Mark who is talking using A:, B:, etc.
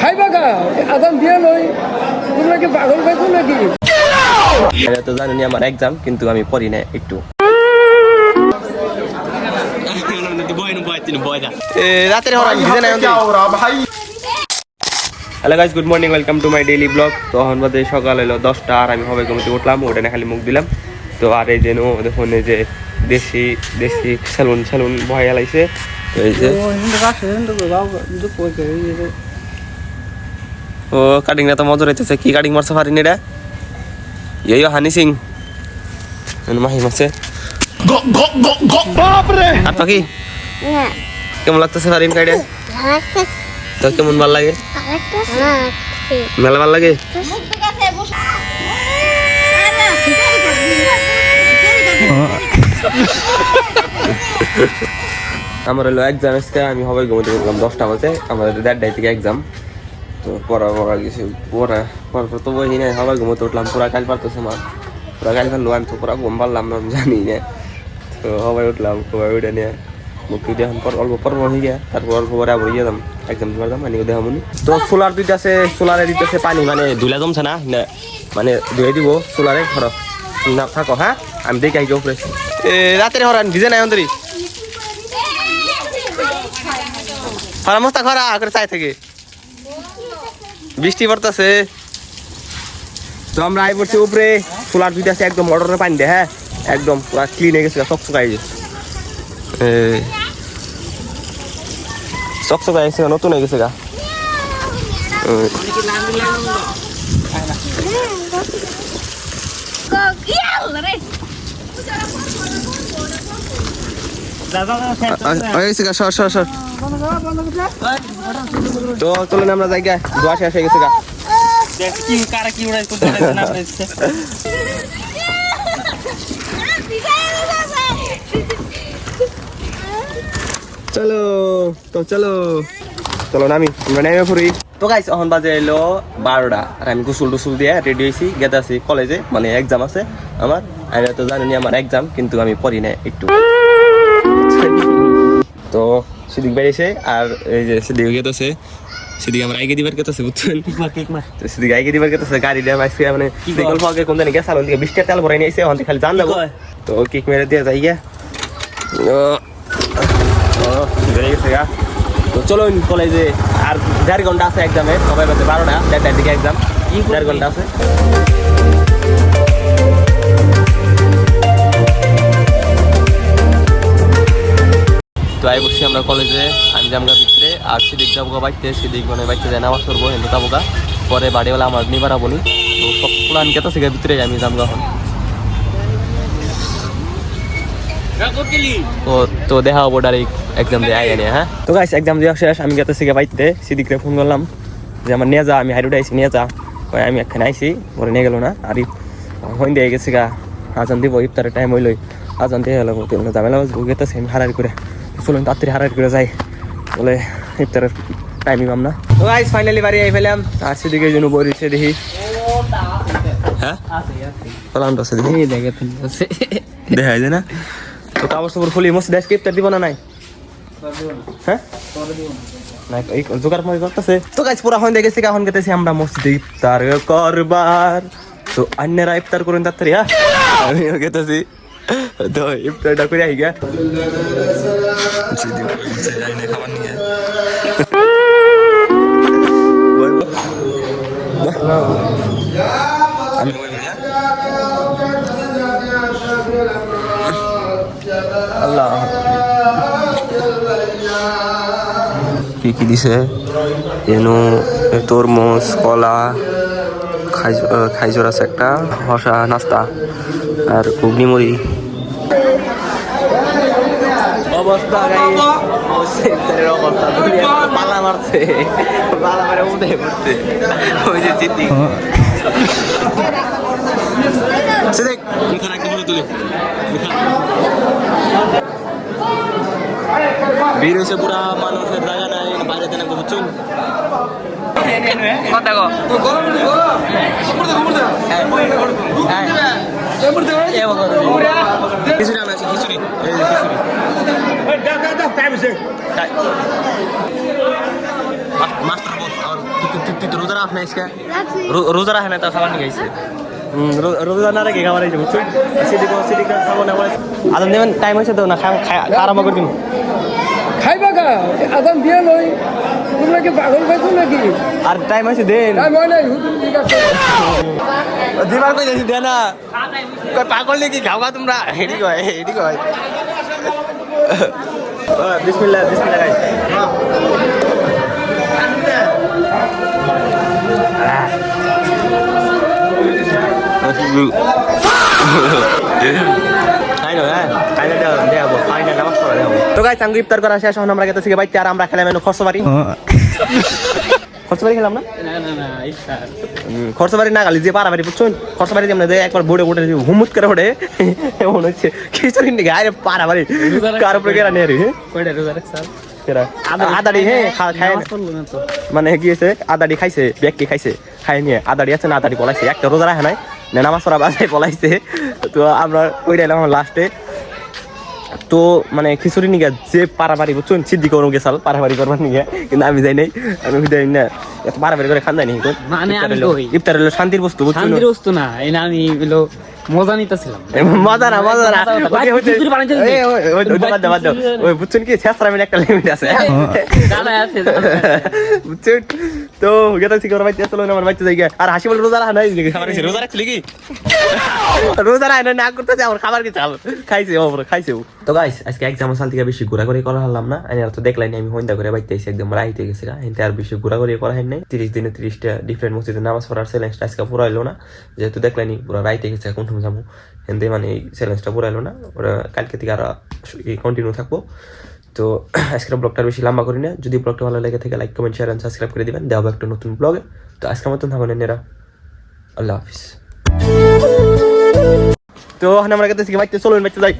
A: খাইবা গা আদান দিয়া লই তোমরা কি পাগল পাইছো নাকি?
B: তো জানি আমার এক্সাম কিন্তু আমি পড়ি না একটু রাতের hello guys, good morning, welcome to my daily blog. তো এখন বাজে সকাল হলো 10টা আর আমি হবে ঘুমতে উঠলাম, ওটা না খালি মুখ দিলাম। তো আর এই যে দেখুন এই যে দেশি দেশি সেলুন ভয় লাইছে। তো এই যে ও কাটিং না তো মজা হইতেছে। কি কাটিং মারছে ফারিন এটা? ইয়ো হানি সিং মাহি মারছে। আর তো কি কেমন লাগতেছে ফারিন কাইডে? তো কেমন ভাল লাগে? মেলা ভাল লাগে। আমার হলো এক্সাম আজকে, আমি হবে ঘুমোতে গেলাম 10টা বাজে। আমাদের 1:30 থেকে এক্সাম। তো পড়া কিছু পড়ার পর তো বই নাই, সবাই ঘুমোতে উঠলাম। পুরা কাল পারতেছে আমার, পুরা কাল ফেললো। আমি তো পুরা ঘুম পারলাম না, আমি জানি না। তো সবাই উঠলাম, সবাই উঠে নিয়ে মুক্তি দিয়ে অল্প পর্ব হয়ে গিয়া তারপর অল্প পরে আবার ইয়ে দাম এক্সাম দিবার দাম মানে দেখাম। তো সোলার দিতেছে, সোলারে দিতেছে পানি, মানে ধুলা জমছে না, মানে ধুয়ে দিব সোলারে। ধরো না থাকো, হ্যাঁ আমি দেখি আইকে উপরে রাতের হরান ভিজে নাই অন্তরি হরামস্তা খরা করে চাই থেকে বৃষ্টি পড়তেছে। তো আমরা আই পড়ছি উপরে, সোলার দিতেছে একদম মোটরের পানি দেয়। হ্যাঁ একদম পুরা ক্লিন হয়ে গেছে, চকচকাই চকচকাই গেছে, নতুন হয়ে গেছে গা। তো চলেন আমরা যাই গা, দোয়া শেষ হয়ে গেছে গা। চলো তো চলো চলো নামি, আমরা নেমে পড়ি। তো গাইস এখন বাজে এলো 12টা আর আমি গোসল টোসল দিয়ে রেডি হয়েছি, গেতে আছি কলেজে, মানে এক্সাম আছে আমার। আমি তো জানি আমার এক্সাম কিন্তু আমি পড়ি না একটু। তো সিদ্দিক বেরিয়েছে আর এই যে সিদ্দিক গেতেছে, সিদ্দিক আমার আইকে দিবার গেতেছে, বুঝছেন? সিদ্দিক আইকে দিবার গেতেছে গাড়ি দিয়ে মাইছে, মানে বিকল্প আগে কোন জানি গেছে সালন থেকে 20 টাকা তেল ভরাই নিয়েছে, ওখান থেকে খালি জান যাবো। তো কিক মেরে দিয়ে যাই গিয়া গেছে গা। তো চলো কলেজে আর 1.5 ঘন্টা আছে এক্সামে, সবাই বাজে 12টা, 1:30 দিকে এক্সাম, 1.5 ঘন্টা আছে। তো আই বসছি আমরা কলেজে, আমি জামগা ভিতরে আর সিদ্দিক যাবো বাইতে, সিদ্দিক মানে বাইতে যায় নামাজ করবো, হিন্দু যাবো গা। পরে বাড়িওয়ালা আমার নিয়ে বাড়াবো নি। তো সব প্লান কেতা থেকে ভিতরে আমি জামগা এখন। তো দেখা হবো ডাইরেক্ট এক্সাম দিয়ে আগে নিয়ে। হ্যাঁ তো গাইস এক্সাম দেওয়া শেষ, আমি গেতে শিখে বাইতে সিদ্দিকরে ফোন করলাম যে আমার নিয়ে যা, আমি হাইরোড আইসি নিয়ে যা। আমি একখানে আইসি, পরে নিয়ে গেলো না। আর হইন দিয়ে গেছি গা, আজান দিব, ইফতারের টাইম হইলই, আজান দিয়ে গেলো ঝামেলা গেতেছি। আমি হারারি করে চলুন তাড়াতাড়ি হারারি করে যাই, বলে ইফতারের টাইমই পাম না। তো গাইস ফাইনালি বাড়ি আই ফেলাম, আর সেদিকে জন্য বরিছে দেখি। হ্যাঁ বললাম তো সেদিকে দেখা যায় না। তো কাপড় সাপড় খুলি মসজিদ আজকে ইফতার দিব না? নাই হ্যাঁ জোগাড় করতেছে। তো গাইস পুরা হইন দেখেছি, এখন গেতেছি আমরা মসজিদে ইফতার করবার। তো অন্যরা ইফতার করুন তাড়াতাড়ি। হ্যাঁ আমিও গেতেছি, তো ইফতারটা করে আই গা। খাবার নিয়ে আমি আল্লাহ কি দিছে এনো, তরমুজ, কলা, খাইজোর আছে একটা, হসা নাস্তা আর ঘুগনি মুড়ি। অবস্থা অবস্থা পালা মারছে, পালা মারে উদয় করছে ওই যে চিঠি। ভিড় হয়েছে পুরা, মানুষের জায়গা নাই, বাইরে তেন বুঝছেন। খিচুড়ি আনা আছে, খিচুড়ি। মাস্টার বল আর তুই তো রোজা রাখ না इसका রোজা রাখ না তো খাবার নিয়ে আইছে রোজা না রেখে খাবার আইছে বুঝছো সিটি খাবো না বলে আদম দেবেন টাইম হইছে তো না আরম্ভ করে দিন
A: খাইবা গা আদান দিয়ে লই তোমরা কি পাগল পাইছো নাকি
B: আর টাইম হইছে দেন
A: টাইম হয় নাই হুজুর ঠিক আছে
B: দিবার কই যাইছি দেনা কই পাগল নাকি খাওয়া তোমরা হেডি কয় বিসমিল্লাহ গাইস তো গাইস আঙ্গু ইফতার করা শেষ এখন আমরা গেতেছি বাইতে আর আমরা খেলাম খরচবাড়ি খেলাম না খরচবাড়ি না গালি যে পারাবাড়ি বুঝছো খরচবাড়ি যেমন একবার বোর্ডে হুমুত করে ওঠে এমন হচ্ছে খিচুড়ি নিয়ে আরে পারাবাড়ি কার উপরে গেরা নিয়ে আদাড়ি হ্যাঁ খায় মানে গিয়েছে আদাড়ি খাইছে ব্যাগকে খাইছে খাই নিয়ে আদাড়ি আছে না আদাড়ি পলাইছে একটা রোজা রাখে নাই নামাজ পড়া বাসায় পলাইছে তো আমরা ওই ডাইলাম লাস্টে তো মানে খিচুড়ি নিয়ে যে পারাবাড়ি বুঝছো সিদ্ধি করবো গেছাল পারাবাড়ি করবার নিয়ে কিন্তু আমি যাই নাই আমি যাই না এত পারাবাড়ি করে খান যায়নি
C: মানে
B: ইফতার হলো শান্তির বস্তু
C: শান্তির বস্তু না এটা আমি হলো মজা নিতেছিলাম
B: মজা না ওই বুঝছেন কি শেষ আমি একটা লিমিট আছে বুঝছেন তো গেছি আমার বাড়িতে আসলো আমার বাড়িতে যাই আর হাসি বলে রোজা রাখা নাই রোজা রাখছিলি কি রোজা রাখা না করতেছে আমার খাবার কি চাল খাইছে তো গাইস আজকে এক্সাম সাল থেকে বেশি ঘোরাঘুরি করা হলাম না আর তো দেখলাই আমি হইন্দা করে বাইতে এসে একদম রাইতে গেছি এতে আর বেশি ঘোরাঘুরি করা হয় নাই 30 দিনে 30টা ডিফারেন্ট মসজিদে নামাজ পড়ার চ্যালেঞ্জটা আজকে পুরো হইলো না যেহেতু দেখলাইনি পুরো রাইতে গেছে এখন যাবো এতে মানে এই চ্যালেঞ্জটা পুরো হইলো না ওরা কালকে থেকে আর কন্টিনিউ থাকবো তো আজকের ব্লগটা বেশি লম্বা করি না যদি ব্লগটা ভালো লেগে থাকে like comment share and subscribe করে দিবেন দেওয়া একটা নতুন ব্লগে তো আজকের মতন থাকুন নেরা আল্লাহ হাফিজ তো আমরা কাছে বাইতে চলুন বাইতে যাই